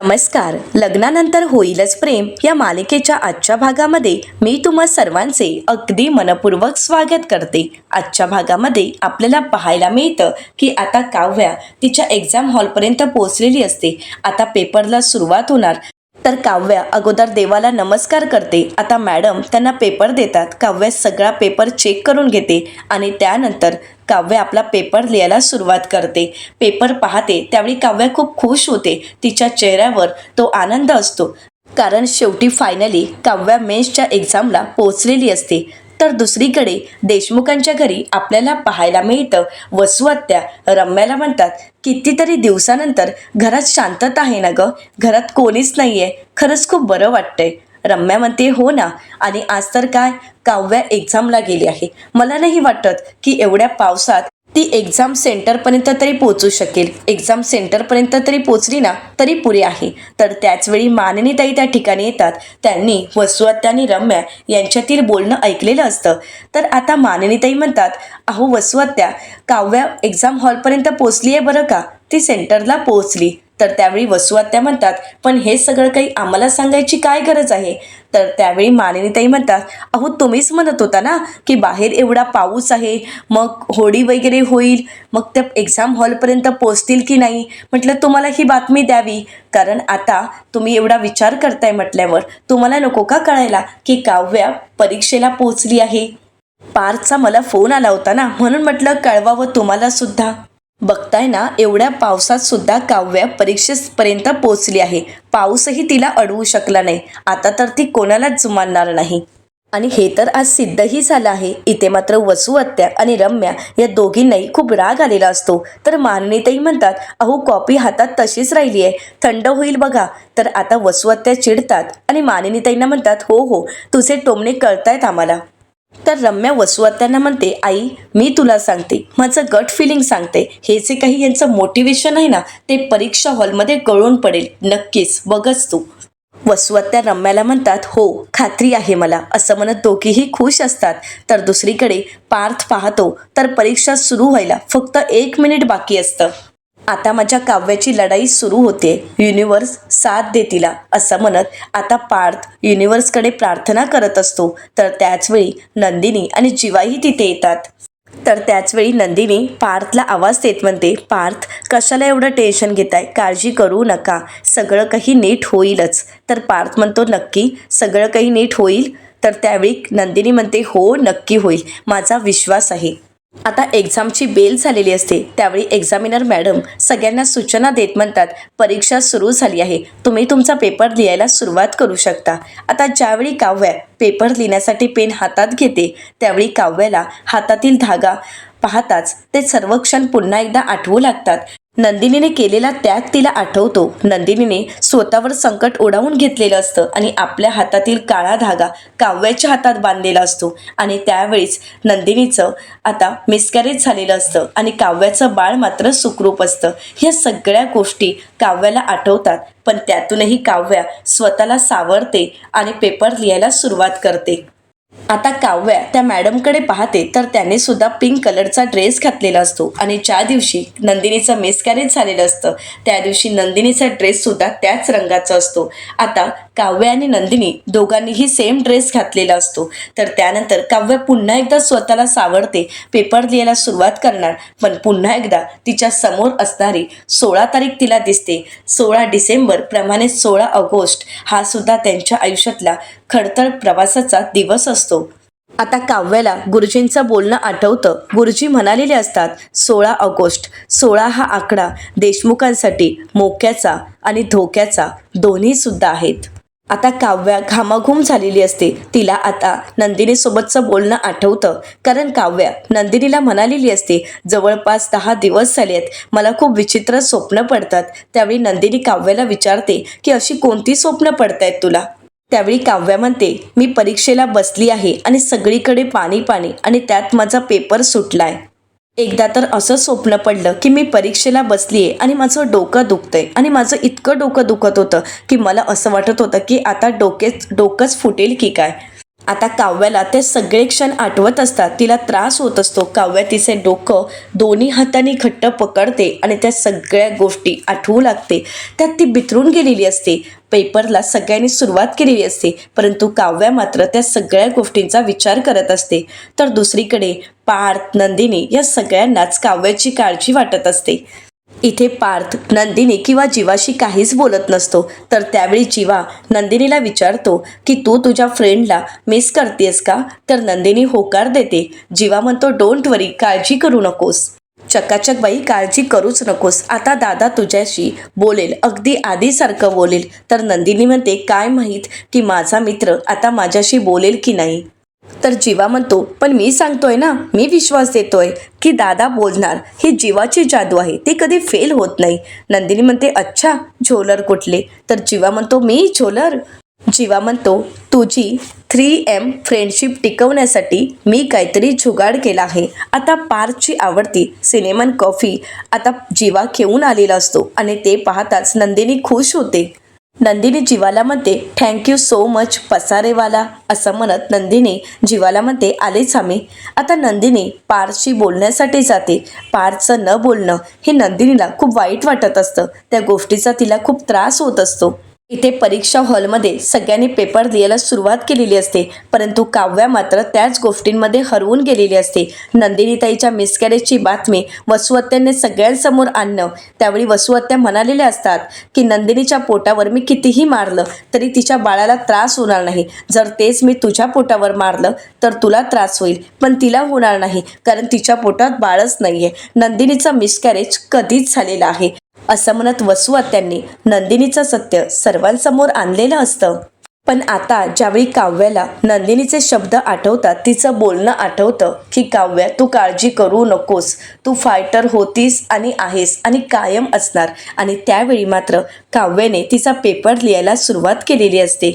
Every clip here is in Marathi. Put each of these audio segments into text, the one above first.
नमस्कार. लग्नानंतर होईलच प्रेम या मालिकेच्या आजच्या भागामध्ये मी तुम्हा सर्वांचे अगदी मनपूर्वक स्वागत करते. आजच्या भागामध्ये आपल्याला पाहायला मिळतं की आता काव्या तिच्या एक्झाम हॉलपर्यंत पोहोचलेली असते. आता पेपरला सुरुवात होणार. तर काव्या अगोदर देवाला नमस्कार करते. आता मॅडम त्यांना पेपर देतात. काव्या सगळा पेपर चेक करून घेते आणि त्यानंतर काव्या आपला पेपर लिहायला सुरुवात करते. पेपर पाहते त्यावेळी काव्या खूप खुश होते. तिच्या चेहऱ्यावर तो आनंद असतो, कारण शेवटी फायनली काव्या मेन्सच्या एक्झामला पोहोचलेली असते. तर दुसरीकडे देशमुखांच्या घरी आपल्याला पाहायला मिळतं वसू आत्या रम्याला म्हणतात, कितीतरी दिवसानंतर घरात शांतता आहे ना गं, घरात कोणीच नाहीये, खरंच खूप बरं वाटतंय. रम्या म्हणते, हो ना, आणि आज तर काय, काव्या एक्झामला गेली आहे. मला नाही वाटत की एवढ्या पावसात ती एक्झाम सेंटरपर्यंत तरी पोहोचू शकेल. एक्झाम सेंटरपर्यंत तरी पोचली ना तरी पुरे आहे. तर त्याचवेळी मानिनीताई त्या ठिकाणी येतात. त्यांनी वसू आत्या आणि रम्या यांच्यातील बोलणं ऐकलेलं असतं. तर आता मानिनीताई म्हणतात, अहो वसू आत्या, काव्या एक्झाम हॉलपर्यंत पोचली आहे बरं का, ती सेंटरला पोहोचली. तर त्यावेळी वसू आत्या म्हणतात, पण हे सगळं काही आम्हाला सांगायची काय गरज आहे. तर त्यावेळी मानिनीताई म्हणतात, अहो तुम्हीच म्हणत होता ना की बाहेर एवढा पाऊस आहे, मग होडी वगैरे होईल, मग त्या एक्झाम हॉलपर्यंत पोचतील की नाही. म्हटलं तुम्हाला ही बातमी द्यावी, कारण आता तुम्ही एवढा विचार करताय म्हटल्यावर तुम्हाला नको का कळायला की काव्या परीक्षेला पोचली आहे. पार्थचा मला फोन आला होता ना, म्हणून म्हटलं कळवावं तुम्हाला सुद्धा. बघताय ना, एवढ्या पावसात सुद्धा काव्या परीक्षेपर्यंत पोहोचली आहे. पाऊसही तिला अडवू शकला नाही. आता तर ती कोणालाच जुमानणार नाही. आणि हे तर आज सिद्धही झालं आहे. इथे मात्र वसू आत्या आणि रम्या या दोघींनाही खूप राग आलेला असतो. तर मानिनीताई म्हणतात, अहो कॉपी हातात तशीच राहिली आहे, थंड होईल बघा. तर आता वसू आत्या चिडतात आणि मानिनीताईंना म्हणतात, हो हो, तुझे टोमणे कळतायत आम्हाला. तर रम्या वसू आत्यांना म्हणते, आई मी तुला सांगते, माझं गट फिलिंग सांगते, हे जे काही यांचं मोटिवेशन आहे ना, ते परीक्षा हॉलमध्ये गळून पडेल नक्कीच, बघच तू. वसू आत्या रम्याला म्हणतात, हो खात्री आहे मला, असं म्हणत दोघीही खुश असतात. तर दुसरीकडे पार्थ पाहतो तर परीक्षा सुरू व्हायला फक्त 1 मिनिट बाकी असतं. आता माझ्या काव्याची लढाई सुरू होते, युनिवर्स साथ दे तिला, असं म्हणत आता पार्थ युनिवर्सकडे प्रार्थना करत असतो. तर त्याचवेळी नंदिनी आणि जीवाही तिथे येतात. तर त्याचवेळी नंदिनी पार्थला आवाज देत म्हणते, पार्थ कशाला एवढं टेन्शन घेताय, काळजी करू नका, सगळं काही नीट होईलच. तर पार्थ म्हणतो, नक्की सगळं काही नीट होईल. तर त्यावेळी नंदिनी म्हणते, हो नक्की होईल, माझा विश्वास आहे. आता एक्झामची बेल झालेली असते. त्यावेळी एक्झामिनर मॅडम सगळ्यांना सूचना देत म्हणतात, परीक्षा सुरू झाली आहे, तुम्ही तुमचा पेपर लिहायला सुरुवात करू शकता. आता ज्यावेळी काव्या पेपर लिहिण्यासाठी पेन हातात घेते त्यावेळी काव्याला हातातील धागा पाहताच ते सर्व क्षण पुन्हा एकदा आठवू लागतात. नंदिनीने केलेला त्याग तिला आठवतो. नंदिनीने स्वतःवर संकट ओढावून घेतलेलं असतं आणि आपल्या हातातील काळा धागा काव्याच्या हातात बांधलेला असतो. आणि त्यावेळीच नंदिनीचं आता मिसकॅरेज झालेलं असतं आणि काव्याचं बाळ मात्र सुखरूप असतं. ह्या सगळ्या गोष्टी काव्याला आठवतात, पण त्यातूनही काव्या स्वतःला सावरते आणि पेपर लिहायला सुरुवात करते. आता काव्या त्या मॅडमकडे पाहते तर त्याने सुद्धा पिंक कलरचा ड्रेस घातलेला असतो आणि ज्या दिवशी नंदिनीचं मिसकॅरेज झालेलं असतं त्या दिवशी नंदिनीचा ड्रेस सुद्धा त्याच रंगाचा असतो. आता काव्या आणि नंदिनी दोघांनीही सेम ड्रेस घातलेला असतो. तर त्यानंतर काव्या पुन्हा एकदा स्वतःला सावरते, पेपर लिहायला सुरुवात करणार. पण पुन्हा एकदा तिच्या समोर असणारी 16 तारीख तिला दिसते. 16 डिसेंबर प्रमाणे 16 ऑगस्ट हा सुद्धा त्यांच्या आयुष्यातला खडतर प्रवासाचा दिवस असतो. आता काव्याला गुरुजींचं बोलणं आठवतं. गुरुजी म्हणालेले असतात, 16 ऑगस्ट, 16 हा आकडा देशमुखांसाठी मोक्याचा आणि धोक्याचा दोन्ही सुद्धा आहेत. आता काव्या घामाघूम झालेली असते. तिला आता नंदिनीसोबतचं बोलणं आठवतं, कारण काव्या नंदिनीला म्हणालेली असते, जवळपास 10 दिवस झाले आहेत, मला खूप विचित्र स्वप्न पडतात. त्यावेळी नंदिनी काव्याला विचारते की अशी कोणती स्वप्न पडतायत तुला. त्यावेळी काव्या म्हणते, मी परीक्षेला बसली आहे आणि सगळीकडे पाणी पाणी आणि त्यात माझा पेपर सुटलाय. एकदा तर असं स्वप्न पडलं की मी परीक्षेला बसलीये आणि माझं डोकं दुखतंय आणि माझं इतकं डोकं दुखत होतं की मला असं वाटत होतं की आता डोकंच फुटेल की काय. आता काव्याला ते सगळे क्षण आठवत असतात. तिला त्रास होत असतो. काव्या तिचे डोकं दोन्ही हातांनी घट्ट पकडते आणि त्या सगळ्या गोष्टी आठवू लागते. त्यात ती बिथरून गेलेली असते. पेपरला सगळ्यांनी सुरुवात केलेली असते, परंतु काव्या मात्र त्या सगळ्या गोष्टींचा विचार करत असते. तर दुसरीकडे पार्थ, नंदिनी या सगळ्यांनाच काव्याची काळजी वाटत असते. इथे पार्थ नंदिनी किंवा जीवाशी काहीच बोलत नसतो. तर त्यावेळी जीवा नंदिनीला विचारतो की तू तुझ्या फ्रेंडला मिस करतेस का? तर नंदिनी होकार देते. जीवा म्हणतो डोंट वरी, काळजी करू नकोस. चकाचक बाई, काळजी करूच नकोस. आता दादा तुझ्याशी बोलेल, अगदी आधीसारखं बोलेल. तर नंदिनी म्हणते काय माहीत की माझा मित्र आता माझ्याशी बोलेल की नाही. तर जीवा म्हणतो पण मी सांगतोय ना, मी विश्वास देतोय की दादा बोलणार. ही जीवाची जादू आहे, ती कधी फेल होत नाही. नंदिनी म्हणते अच्छा, झोलर कुठले? तर जीवा म्हणतो मी झोलर? जीवा म्हणतो तुझी 3M फ्रेंडशिप टिकवण्यासाठी मी काहीतरी जुगाड केला आहे. आता पार्थची आवडती सिनेमन कॉफी आता जीवा घेऊन आलेला असतो आणि ते पाहताच नंदिनी खुश होते. नंदिनी जीवाला म्हणते थँक्यू सो मच पसारेवाला. असं म्हणत नंदिनी जीवाला म्हणते आलेच आम्ही. आता नंदिनी पार्थशी बोलण्यासाठी जाते. पार्थचं न बोलणं हे नंदिनीला खूप वाईट वाटत असतं. त्या गोष्टीचा तिला खूप त्रास होत असतो. इथे परीक्षा हॉलमध्ये सगळ्यांनी पेपर लिहायला सुरुवात केलेली असते, परंतु काव्या मात्र त्याच गोष्टींमध्ये हरवून गेलेली असते. नंदिनीताईच्या मिसकॅरेजची बातमी वसुहत्यांनी सगळ्यांसमोर आणणं. त्यावेळी वसुहत्या म्हणालेल्या असतात की नंदिनीच्या पोटावर मी कितीही मारलं तरी तिच्या बाळाला त्रास होणार नाही. जर तेच मी तुझ्या पोटावर मारलं तर तुला त्रास होईल, पण तिला होणार नाही, कारण तिच्या पोटात बाळच नाहीये. नंदिनीचं मिसकॅरेज कधीच झालेलं आहे. असं म्हणत वसुहत्यांनी नंदिनीचं सत्य सर्वांसमोर आणलेलं असतं. पण आता ज्यावेळी काव्याला नंदिनीचे शब्द आठवतात, तिचं बोलणं आठवतं की काव्या तू काळजी करू नकोस, तू फायटर होतीस आणि आहेस आणि कायम असणार. आणि त्यावेळी मात्र काव्याने तिचा पेपर लिहायला सुरुवात केलेली असते.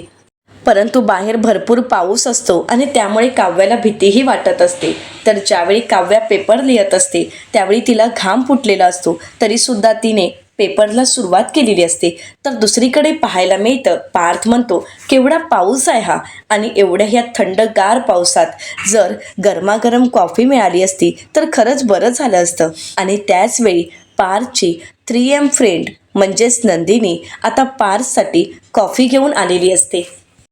परंतु बाहेर भरपूर पाऊस असतो आणि त्यामुळे काव्याला भीतीही वाटत असते. तर ज्यावेळी काव्या पेपर लिहत असते त्यावेळी तिला घाम फुटलेला असतो, तरीसुद्धा तिने पेपरला सुरुवात केलेली असते. तर दुसरीकडे पाहायला मिळतं पार्थ म्हणतो केवढा पाऊस आहे हा, आणि एवढ्या ह्या थंडगार पावसात जर गरमागरम कॉफी मिळाली असती तर खरंच बरं झालं असतं. आणि त्याचवेळी पार्थची 3M फ्रेंड म्हणजेच नंदिनी आता पार्थसाठी कॉफी घेऊन आलेली असते.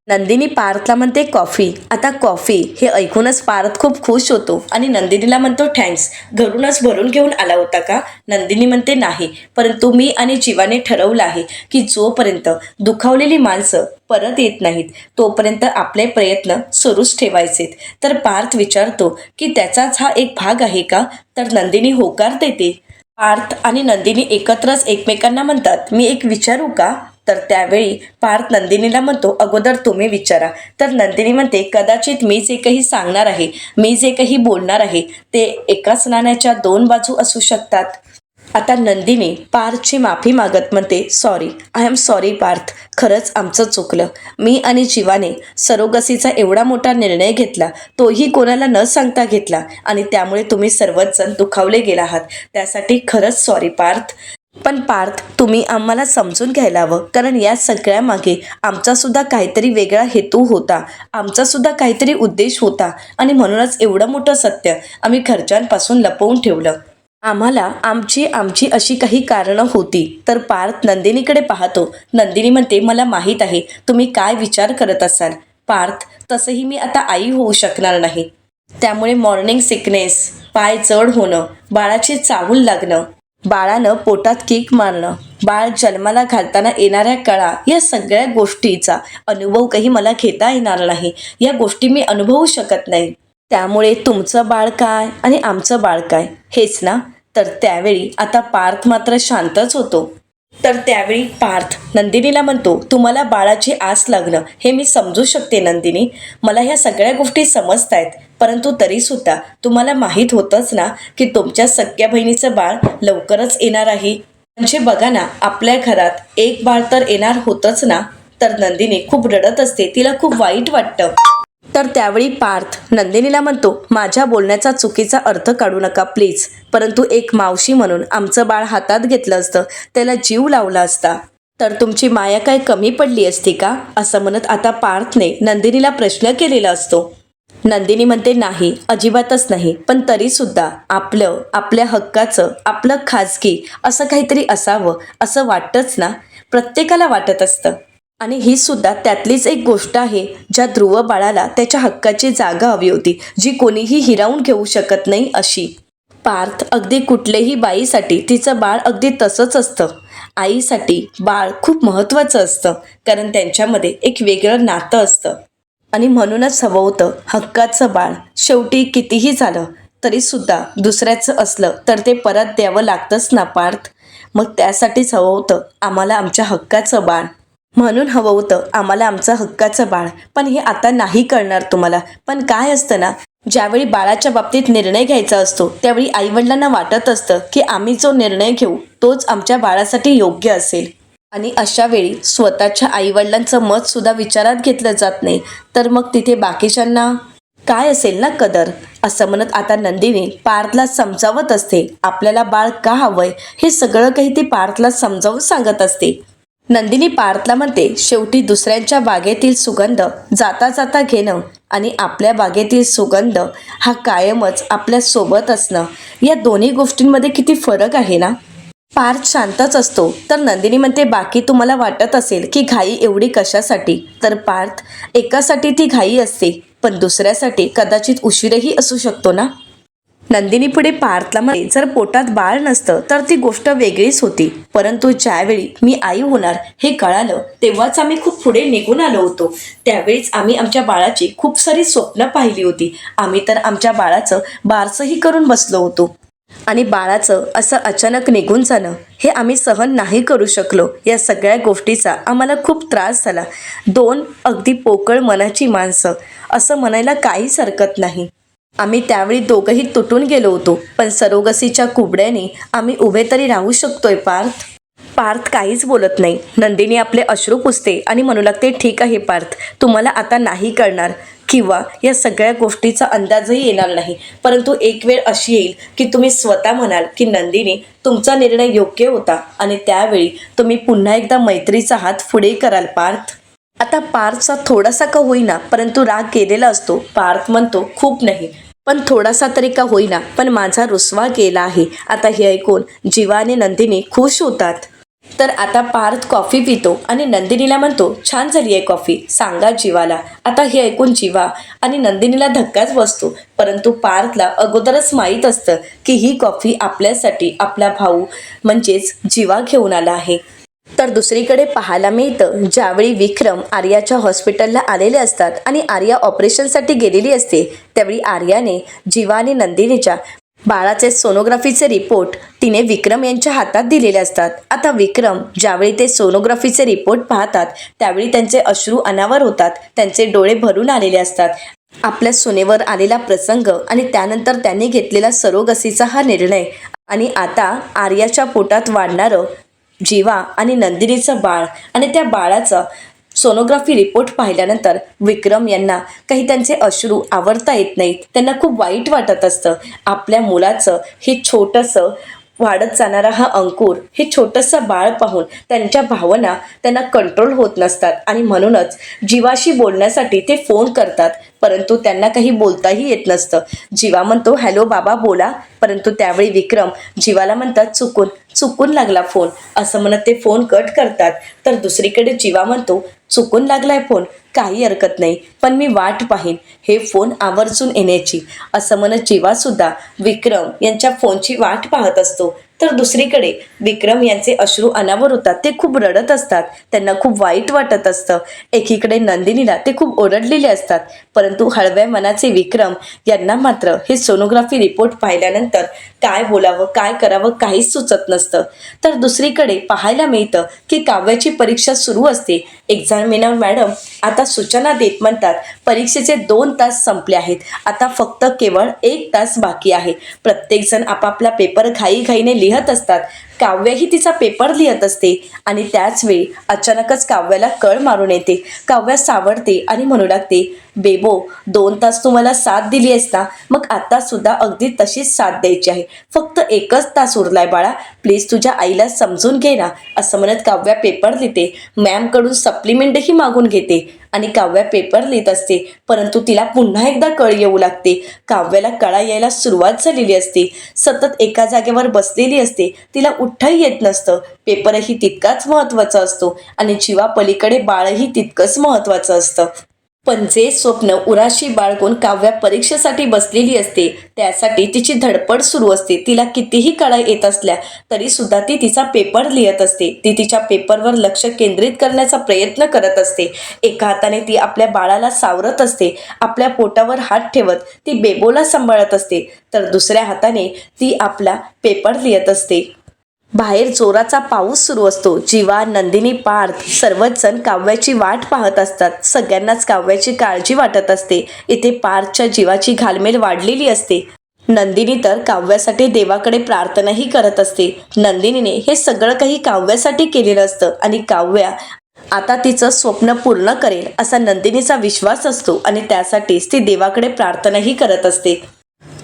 नंदिनी पार्थला म्हणते कॉफी. आता कॉफी हे ऐकूनच पार्थ खूप खुश होतो आणि नंदिनीला म्हणतो थँक्स, घरूनच भरून घेऊन आला होता का? नंदिनी म्हणते नाही, परंतु मी आणि जीवाने ठरवलं आहे की जोपर्यंत दुखावलेली माणसं परत येत नाहीत तोपर्यंत आपले प्रयत्न सुरूच ठेवायचेत. तर पार्थ विचारतो की त्याचाच हा एक भाग आहे का? तर नंदिनी होकार देते. पार्थ आणि नंदिनी एकत्रच एकमेकांना म्हणतात मी एक विचारू का? तर त्यावेळी पार्थ नंदिनीला म्हणतो अगोदर तुम्ही विचारा. तर नंदिनी म्हणते कदाचित मी जे काही सांगणार आहे, मी जे काही बोलणार आहे ते एकाच नाण्याच्या दोन बाजू असू शकतात. आता नंदिनी पार्थची माफी मागत म्हणते sorry, I am sorry Parth, खरंच आमचं चुकलं. मी आणि जीवाने सरोगसीचा एवढा मोठा निर्णय घेतला, तोही कोणाला न सांगता घेतला, आणि त्यामुळे तुम्ही सर्वच जण दुखावले गेला आहात. त्यासाठी खरंच सॉरी पार्थ. पण पार्थ तुम्ही आम्हाला समजून घ्यायला हवं, कारण या सगळ्या मागे आमचा सुद्धा काहीतरी वेगळा हेतू होता, आमचा सुद्धा काहीतरी उद्देश होता, आणि म्हणूनच एवढं मोठं सत्य आम्ही घरच्यांपासून लपवून ठेवलं. आम्हाला आमची अशी काही कारणं होती. तर पार्थ नंदिनीकडे पाहतो. नंदिनी म्हणते मला माहीत आहे तुम्ही काय विचार करत असाल पार्थ, तसंही मी आता आई होऊ शकणार नाही. त्यामुळे मॉर्निंग सिकनेस, पाय जड होणं, बाळाची चाहूल लागणं, बाळानं पोटात किक मारणं, बाळ जन्माला घालताना येणाऱ्या कळा, या सगळ्या गोष्टीचा अनुभव काही मला घेता येणार नाही. या गोष्टी मी अनुभवू शकत नाही. त्यामुळे तुमचं बाळ काय आणि आमचं बाळ काय, हेच ना? तर त्यावेळी आता पार्थ मात्र शांतच होतो. तर त्यावेळी पार्थ नंदिनीला म्हणतो तुम्हाला बाळाची आस लागणं हे मी समजू शकते नंदिनी, मला ह्या सगळ्या गोष्टी समजतायत, परंतु तरीसुद्धा तुम्हाला माहीत होतंच ना की तुमच्या सख्या बहिणीचं बाळ लवकरच येणार आहे. म्हणजे बघा ना, आपल्या घरात एक बाळ तर येणार होतंच ना. तर नंदिनी खूप रडत असते, तिला खूप वाईट वाटतं. तर त्यावेळी पार्थ नंदिनीला म्हणतो माझ्या बोलण्याचा चुकीचा अर्थ काढू नका प्लीज, परंतु एक मावशी म्हणून आमचं बाळ हातात घेतलं असतं, त्याला जीव लावला असता. तर तुमची माया काय कमी पडली असती का, असं म्हणत आता पार्थने नंदिनीला प्रश्न केलेला असतो. नंदिनी म्हणते नाही, अजिबातच नाही, पण तरी सुद्धा आपल्या हक्काचं, आपलं खाजगी असं काहीतरी असावं असं वाटतंच ना. प्रत्येकाला वाटत असतं. आणि ही सुद्धा त्यातलीच एक गोष्ट आहे ज्या ध्रुव बाळाला त्याच्या हक्काची जागा हवी होती, जी कोणीही हिरावून घेऊ शकत नाही अशी. पार्थ अगदी कुठल्याही बाईसाठी तिचं बाळ अगदी तसंच असतं. आईसाठी बाळ खूप महत्त्वाचं असतं, कारण त्यांच्यामध्ये एक वेगळं नातं असतं. आणि म्हणूनच हवं होतं हक्काचं बाळ. शेवटी कितीही झालं तरी सुद्धा दुसऱ्याचं असलं तर ते परत द्यावं लागतंच ना पार्थ. मग त्यासाठीच हवं होतं आम्हाला आमच्या हक्काचं बाळ. म्हणून हवं होतं आम्हाला आमचं हक्काचं बाळ. पण हे आता नाही कळणार तुम्हाला. पण काय असतं ना, ज्यावेळी बाळाच्या बाबतीत निर्णय घ्यायचा असतो त्यावेळी आईवडिलांना वाटत असतं की आम्ही जो निर्णय घेऊ तोच आमच्या बाळासाठी योग्य असेल. आणि अशा वेळी स्वतःच्या आईवडिलांचं मत सुद्धा विचारात घेतलं जात नाही, तर मग तिथे बाकीच्यांना काय असेल ना कदर. असं म्हणत आता नंदिनी पार्थला समजावत असते. आपल्याला बाळ का हवंय हे सगळं काही ती पार्थला समजावून सांगत असते. नंदिनी पार्थला म्हणते शेवटी दुसऱ्यांच्या बागेतील सुगंध जाता जाता घेणं आणि आपल्या बागेतील सुगंध हा कायमच आपल्या सोबत असणं, या दोन्ही गोष्टींमध्ये किती फरक आहे ना. पार्थ शांतच असतो. तर नंदिनी म्हणते बाकी तुम्हाला वाटत असेल की घाई एवढी कशासाठी, तर पार्थ एकासाठी ती घाई असते पण दुसऱ्यासाठी कदाचित उशीरही असू शकतो ना. नंदिनी पुढे पार्थला म्हणते जर पोटात बाळ नसतं तर ती गोष्ट वेगळीच होती, परंतु ज्यावेळी मी आई होणार हे कळालं तेव्हाच आम्ही खूप पुढे निघून आलो होतो. त्यावेळीच आम्ही आमच्या बाळाची खूप सारी स्वप्न पाहिली होती. आम्ही तर आमच्या बाळाचं बारसंही करून बसलो होतो. आणि बाळाचं असं अचानक निघून जाणं हे आम्ही सहन नाही करू शकलो. या सगळ्या गोष्टीचा आम्हाला खूप त्रास झाला. दोन अगदी पोकळ मनाची माणसं असं म्हणायला काहीच हरकत नाही. आम्ही त्यावेळी दोघंही तुटून गेलो होतो, पण सरोगसीच्या कुबड्याने आम्ही उभे तरी राहू शकतोय पार्थ. पार्थ काहीच बोलत नाही. नंदिनी आपले अश्रू पुसते आणि म्हणू लागते ठीक आहे पार्थ, तुम्हाला आता नाही कळणार किंवा या सगळ्या गोष्टीचा अंदाजही येणार नाही, परंतु एक वेळ अशी येईल की तुम्ही स्वतः म्हणाल की नंदिनी तुमचा निर्णय योग्य होता आणि त्यावेळी तुम्ही पुन्हा एकदा मैत्रीचा हात पुढे कराल पार्थ. आता पार्थचा थोडासा का होईना परंतु राग गेलेला असतो. पार्थ म्हणतो खूप नाही पण थोडासा तरी का होईना, पण माझा रुसवा गेला आहे. आता हे ऐकून जीवा आणि नंदिनी खुश होतात. तर आता पार्थ कॉफी पितो आणि नंदिनीला म्हणतो छान झाली आहे कॉफी, सांगा जीवाला. आता हे ऐकून जीवा आणि नंदिनीला धक्काच बसतो, परंतु पार्थला अगोदरच माहीत असतं की ही कॉफी आपल्यासाठी आपला भाऊ म्हणजेच जीवा घेऊन आला आहे. तर दुसरीकडे पाहायला मिळतं ज्यावेळी विक्रम आर्याच्या हॉस्पिटलला आलेले असतात आणि आर्या ऑपरेशनसाठी गेलेली असते, त्यावेळी आर्याने जीवा आणि नंदिनीच्या बाळाचे सोनोग्राफीचे रिपोर्ट तिने विक्रम यांच्या हातात दिलेले असतात. आता विक्रम ज्यावेळी ते सोनोग्राफीचे रिपोर्ट पाहतात त्यावेळी त्यांचे अश्रू अनावर होतात. त्यांचे डोळे भरून आलेले असतात. आपल्या सुनेवर आलेला प्रसंग आणि त्यानंतर त्यांनी घेतलेला सरोगसीचा हा निर्णय आणि आता आर्याच्या पोटात वाढणारं जीवा आणि नंदिनीचं बाळ आणि त्या बाळाचा सोनोग्राफी रिपोर्ट पाहिल्यानंतर विक्रम यांना काही त्यांचे अश्रू आवरता येत नाहीत. त्यांना खूप वाईट वाटत असतं. आपल्या मुलाचं हे छोटंसं वाढत जाणारा हा अंकुर, हे छोटंसं बाळ पाहून त्यांच्या भावना त्यांना कंट्रोल होत नसतात आणि म्हणूनच जीवाशी बोलण्यासाठी ते फोन करतात, परंतु त्यांना काही बोलताही येत नसतं. जीवा म्हणतो हॅलो बाबा बोला, परंतु त्यावेळी विक्रम जीवाला म्हणतात चुकून लागला फोन, असं म्हणत ते फोन कट करतात. तर दुसरीकडे जीवा म्हणतो चुकून लागलाय फोन, काही हरकत नाही, पण मी वाट पाहीन हे फोन आवर्जून येण्याची, असं म्हणत जीवा सुद्धा विक्रम यांच्या फोनची वाट पाहत असतो. तर दुसरीकडे विक्रम यांचे अश्रू अनावर होतात. ते खूप रडत असतात. त्यांना खूप वाईट वाटत असतं. एकीकडे नंदिनीला ते खूप ओरडलेले असतात, परंतु हळव्या मनाचे विक्रम यांना मात्र हे सोनोग्राफी रिपोर्ट पाहिल्यानंतर काय बोलावं काय करावं काहीच सुचत नसतं. तर दुसरीकडे पाहायला मिळतं की काव्याची परीक्षा सुरू असते. एक्झामिनर मॅडम आता सूचना देत म्हणतात परीक्षेचे 2 तास संपले आहेत, आता फक्त केवळ 1 तास बाकी आहे. प्रत्येकजण आपापला पेपर घाईघाईने लिहत असतात. काव्याही तिचा पेपर लिहत असते आणि त्याच वेळी अचानकच काव्याला कळ मारून येते. काव्या सावरते आणि म्हणू लागते बेबो 2 तास तुम्हाला साथ दिली आहेस ना, मग आता सुद्धा अगदी तशीच साथ द्यायची आहे. फक्त 1च तास उरलाय बाळा, प्लीज तुझ्या आईला समजून घे ना, असं म्हणत काव्या पेपर लिहिते. मॅमकडून सप्लिमेंटही मागून घेते आणि काव्या पेपर लिहित असते. परंतु तिला पुन्हा एकदा कळ येऊ लागते. काव्याला कळा यायला सुरुवात झालेली असते. सतत एका जागेवर बसलेली असते. तिला उठताही येत नसतं. पेपरही तितकाच महत्त्वाचा असतो आणि जीवापलीकडे बाळही तितकंच महत्त्वाचं असतं. पण जे स्वप्न उराशी बाळगून काव्या परीक्षेसाठी बसलेली असते, त्यासाठी तिची धडपड सुरू असते. तिला कितीही कळा येत असल्या तरी सुद्धा ती तिचा पेपर लिहित असते. ती तिच्या पेपरवर लक्ष केंद्रित करण्याचा प्रयत्न करत असते. एका हाताने ती आपल्या बाळाला सावरत असते. आपल्या पोटावर हात ठेवत ती बेबोला सांभाळत असते, तर दुसऱ्या हाताने ती आपला पेपर लिहित असते. बाहेर जोराचा पाऊस सुरू असतो. जीवा, नंदिनी, पार्थ सर्वच जण काव्याची वाट पाहत असतात. सगळ्यांनाच काव्याची काळजी वाटत असते. इथे पार्थच्या जीवाची घालमेल वाढलेली असते. नंदिनी तर काव्यासाठी देवाकडे प्रार्थनाही करत असते. नंदिनीने हे सगळं काही काव्यासाठी केलेलं असतं आणि काव्या आता तिचं स्वप्न पूर्ण करेल असा नंदिनीचा विश्वास असतो आणि त्यासाठीच ती देवाकडे प्रार्थनाही करत असते.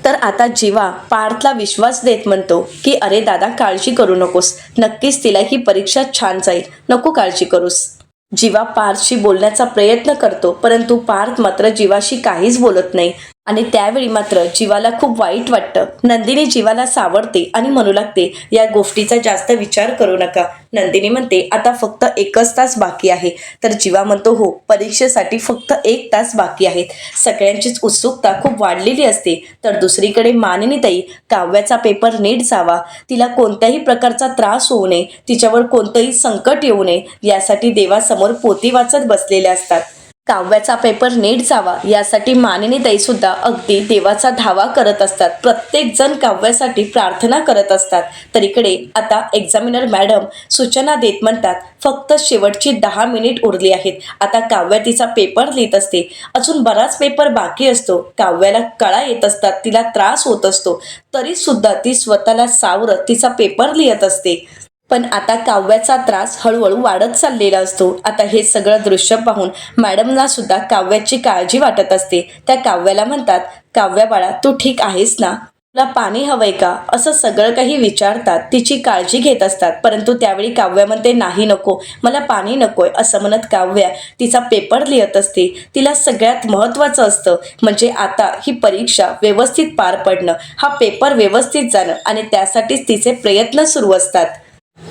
तर आता जीवा पार्थला विश्वास देत म्हणतो की अरे दादा, काळजी करू नकोस, नक्कीच तिला ही परीक्षा छान जाईल, नको काळजी करूस. जीवा पार्थशी बोलण्याचा प्रयत्न करतो, परंतु पार्थ मात्र जीवाशी काहीच बोलत नाही आणि त्यावेळी मात्र जीवाला खूप वाईट वाटतं. नंदिनी जीवाला सावरते आणि म्हणू लागते, या गोष्टीचा जास्त विचार करू नका. नंदिनी म्हणते, आता फक्त 1च तास बाकी आहे. तर जीवा म्हणतो, हो, परीक्षेसाठी फक्त 1 तास बाकी आहेत. सगळ्यांचीच उत्सुकता खूप वाढलेली असते. तर दुसरीकडे मानिनीताई काव्याचा पेपर नीट जावा, तिला कोणत्याही प्रकारचा त्रास होऊ नये, तिच्यावर कोणतंही संकट येऊ नये यासाठी देवासमोर पोथी वाचत बसलेल्या असतात. काव्याचा पेपर नीट जावा यासाठी मानिनीताई सुद्धा अगदी देवाचा धावा करत असतात. प्रत्येक जण काव्यासाठी प्रार्थना करत असतात. तर इकडे आता एक्झामिनर मॅडम सूचना देत म्हणतात, फक्त शेवटची 10 मिनिट उरली आहेत. आता काव्या तिचा पेपर लिहित असते. अजून बराच पेपर बाकी असतो. काव्याला कळा येत असतात, तिला त्रास होत असतो, तरी सुद्धा ती स्वतःला सावरत तिचा पेपर लिहित असते. पण आता काव्याचा त्रास हळूहळू वाढत चाललेला असतो. आता हे सगळं दृश्य पाहून मॅडमला सुद्धा काव्याची काळजी वाटत असते. त्या काव्याला म्हणतात, काव्या बाळा, तू ठीक आहेस ना? तुला पाणी हवंय का? असं सगळं काही विचारतात. तिची काळजी घेत असतात. परंतु त्यावेळी काव्या म्हणते, नाही, नको, मला पाणी नकोय. असं म्हणत काव्या तिचा पेपर लिहित असते. तिला सगळ्यात महत्त्वाचं असतं म्हणजे आता ही परीक्षा व्यवस्थित पार पडणं, हा पेपर व्यवस्थित जाणं आणि त्यासाठीच तिचे प्रयत्न सुरू असतात.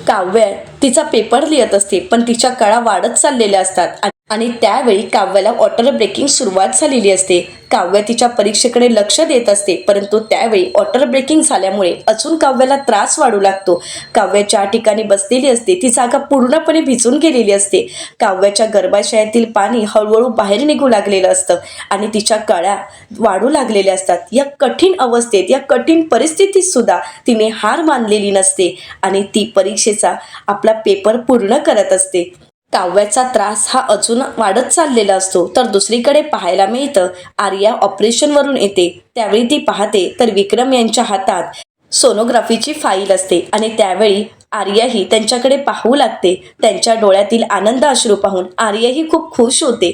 काव्या तिचा पेपर लिहित असते, पण तिच्या कळा वाढत चाललेल्या असतात आणि त्यावेळी काव्याला वॉटर ब्रेकिंग सुरुवात झालेली असते. काव्या तिच्या परीक्षेकडे लक्ष देत असते, परंतु त्यावेळी वॉटर ब्रेकिंग झाल्यामुळे अजून काव्याला त्रास वाढू लागतो. काव्या ज्या ठिकाणी बसलेली असते ती जागा पूर्णपणे भिजून गेलेली असते. काव्याच्या गर्भाशयातील पाणी हळूहळू बाहेर निघू लागलेलं असतं आणि तिच्या कळ्या वाढू लागलेल्या असतात. या कठीण अवस्थेत, या कठीण परिस्थितीत सुद्धा तिने हार मानलेली नसते आणि ती परीक्षेचा आपला पेपर पूर्ण करत असते. काव्याचा त्रास हा अजून वाढत चाललेला असतो. तर दुसरीकडे पाहायला मिळतं, आर्या ऑपरेशनवरून येते. त्यावेळी ती पाहते तर विक्रम यांच्या हातात सोनोग्राफीची फाईल असते आणि त्यावेळी आर्याही त्यांच्याकडे पाहू लागते. त्यांच्या डोळ्यातील आनंद अश्रू पाहून आर्याही खूप खुश होते.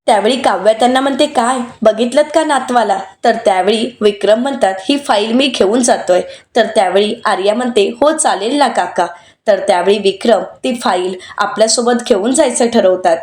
त्यावेळी काव्या त्यांना म्हणते, काय बघितलं का नातवाला? तर त्यावेळी विक्रम म्हणतात, ही फाईल मी घेऊन जातोय. तर त्यावेळी आर्या म्हणते, हो चालेल ना काका. तर त्यावेळी विक्रम ती फाईल आपल्यासोबत घेऊन जायचं ठरवतात.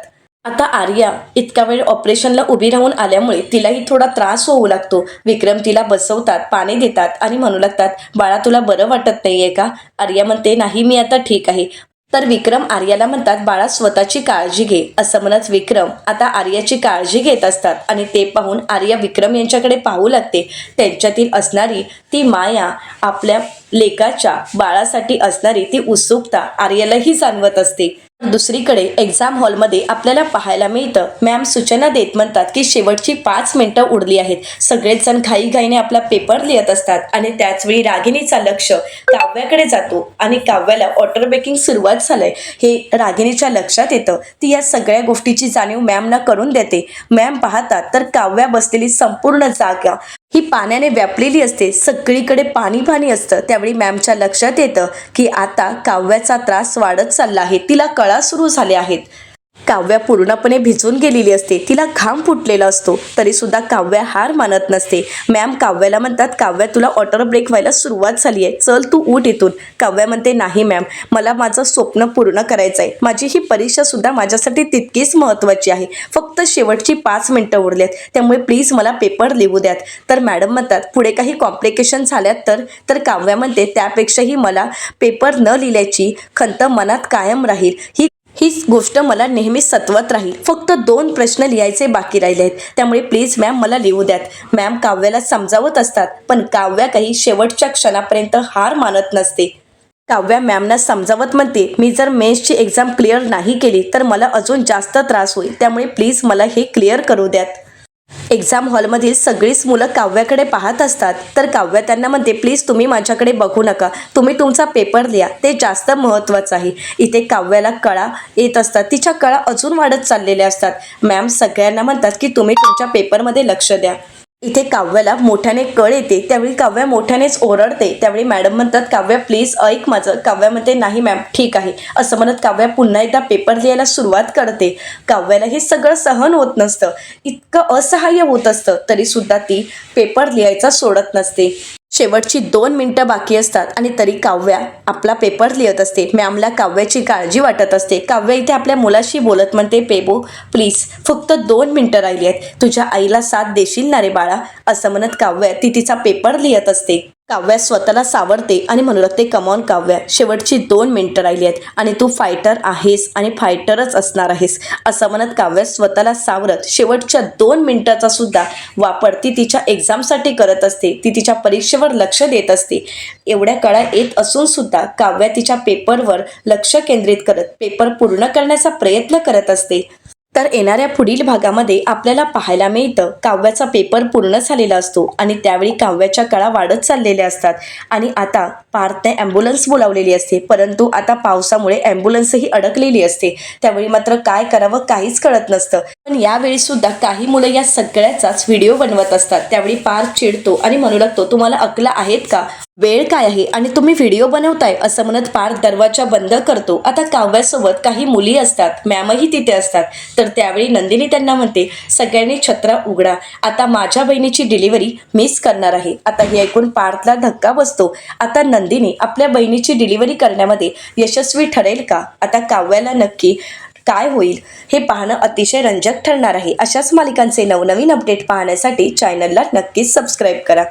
आता आर्या इतका वेळ ऑपरेशनला उभी राहून आल्यामुळे तिलाही थोडा त्रास होऊ लागतो. विक्रम तिला बसवतात, पाणी देतात आणि म्हणू लागतात, बाळा, तुला बरं वाटत नाहीये का? आर्या म्हणते, नाही, मी आता ठीक आहे. तर विक्रम आर्याला म्हणतात, बाळा, स्वतःची काळजी घे. असं म्हणत विक्रम आता आर्याची काळजी घेत असतात आणि ते पाहून आर्या विक्रम यांच्याकडे पाहू लागते. त्यांच्यातील असणारी ती माया, आपल्या लेकाच्या बाळासाठी असणारी ती उत्सुकता आर्यालाही जाणवत असते. दुसरीकडे एक्झाम हॉलमध्ये आपल्याला पाहायला मिळतं, मॅम सूचना देत म्हणतात की शेवटची 5 मिनिटं उरली आहेत. सगळेच जण घाईघाईने आपला पेपर लिहित असतात आणि त्याचवेळी रागिणीचा लक्ष काव्याकडे जातो आणि काव्याला वॉटर ब्रेकिंग सुरुवात झालंय हे रागिणीच्या लक्षात येतं. ती या सगळ्या गोष्टीची जाणीव मॅमना करून देते. मॅम पाहतात तर काव्या बसलेली संपूर्ण जागा ही पाण्याने व्यापलेली असते. सगळीकडे पाणी पाणी असतं. त्यावेळी मॅमच्या लक्षात येतं की आता काव्याचा त्रास वाढत चालला आहे, तिला कळा सुरू झाल्या आहेत. काव्या पूर्णपणे भिजून गेलेली असते, तिला घाम फुटलेला असतो, तरी सुद्धा काव्या हार मानत नसते. मॅम काव्याला म्हणतात, काव्या तुला वॉटर ब्रेक व्हायला सुरुवात झाली आहे, चल तू उठ इथून. काव्या म्हणते, नाही मॅम, मला माझं स्वप्न पूर्ण करायचं आहे. माझी ही परीक्षा सुद्धा माझ्यासाठी तितकीच महत्त्वाची आहे. फक्त शेवटची 5 मिनिटं उरली आहेत, त्यामुळे प्लीज मला पेपर लिहू द्यात. तर मॅडम म्हणतात, पुढे काही कॉम्प्लिकेशन झाल्यात तर काव्या म्हणते, त्यापेक्षाही मला पेपर न लिहिल्याची खंत मनात कायम राहील. ही गोष्ट मला नेहमी सतवत राहील. फक्त 2 प्रश्न लिहायचे बाकी राहिले आहेत, त्यामुळे प्लीज मॅम मला लिहू द्यात. मॅम काव्याला समजावत असतात, पण काव्या काही शेवटच्या क्षणापर्यंत हार मानत नसते. काव्या मॅमना समजावत म्हणते, मी जर मेन्सची एक्झाम क्लिअर नाही केली तर मला अजून जास्त त्रास होईल, त्यामुळे प्लीज मला हे क्लिअर करू द्यात. एक्झाम हॉलमधील सगळीच मुलं काव्याकडे पाहत असतात, तर काव्या त्यांना म्हणते, प्लीज तुम्ही माझ्याकडे बघू नका, तुम्ही तुमचा पेपर लिहा, ते जास्त महत्त्वाचं आहे. इथे काव्याला कळा येत असतात, तिच्या कळा अजून वाढत चाललेल्या असतात. मॅम सगळ्यांना म्हणतात की तुम्ही तुमच्या पेपरमध्ये लक्ष द्या. इथे काव्याला मोठ्याने कळ येते, त्यावेळी काव्या मोठ्यानेच ओरडते. त्यावेळी मॅडम म्हणतात, काव्या प्लीज ऐक माझं. काव्या म्हणते, नाही मॅम ठीक आहे, असं म्हणत काव्या पुन्हा एकदा पेपर लिहायला सुरुवात करते. काव्याला हे सगळं सहन होत नसतं, इतकं असहाय्य होत असतं, तरी सुद्धा ती पेपर लिहायचा सोडत नसते. शेवटची 2 मिनिटं बाकी असतात आणि तरी काव्या आपला पेपर लिहत असते. मॅमला काव्याची काळजी वाटत असते. काव्या इथे आपल्या मुलाशी बोलत म्हणते, पेबो प्लीज फक्त 2 मिनिटं राहिली आहेत, तुझ्या आईला साथ देशील ना रे बाळा, असं म्हणत काव्या ती तिचा पेपर लिहत असते. काव्या स्वतःला सावरते आणि म्हणू लागते, कमॉन काव्या, शेवटची 2 मिनिटं राहिली आहेत आणि तू फायटर आहेस आणि फायटरच असणार आहेस, असं म्हणत काव्या स्वतःला सावरत शेवटच्या 2 मिनिटाचा सुद्धा वापर ती तिच्या एक्झामसाठी करत असते. ती तिच्या परीक्षेवर लक्ष देत असते. एवढ्या काळा येत असून सुद्धा काव्या तिच्या पेपरवर लक्ष केंद्रित करत पेपर पूर्ण करण्याचा प्रयत्न करत असते. तर येणाऱ्या पुढील भागामध्ये आपल्याला पाहायला मिळतं, काव्याचा पेपर पूर्ण झालेला असतो आणि त्यावेळी काव्याच्या कळा वाढत चाललेल्या असतात आणि आता पार्थने ॲम्ब्युलन्स बोलावलेली असते, परंतु आता पावसामुळे ॲम्ब्युलन्सही अडकलेली असते. त्यावेळी मात्र काय करावं काहीच कळत नसतं. पण यावेळी सुद्धा काही मुलं या सगळ्याचाच व्हिडिओ बनवत असतात. त्यावेळी पार्थ चिडतो आणि म्हणू लागतो, तुम्हाला अक्कल आहेत का, वेळ काय आहे आणि तुम्ही व्हिडिओ बनवताय, असं म्हणत पार्थ दरवाजा बंद करतो. आता काव्यासोबत काही मुली असतात, मॅमही तिथे असतात. तर त्यावेळी नंदिनी त्यांना म्हणते, सगळ्यांनी छत्रा उघडा, आता माझ्या बहिणीची डिलिव्हरी मिस करणार आहे. आता हे ऐकून पार्थला धक्का बसतो. आता नंदिनी आपल्या बहिणीची डिलिव्हरी करण्यामध्ये यशस्वी ठरेल का? आता काव्याला नक्की काय होईल हे पाहणं अतिशय रंजक ठरणार आहे. अशाच मालिकांचे नवनवीन अपडेट पाहण्यासाठी चॅनलला नक्कीच सबस्क्राईब करा.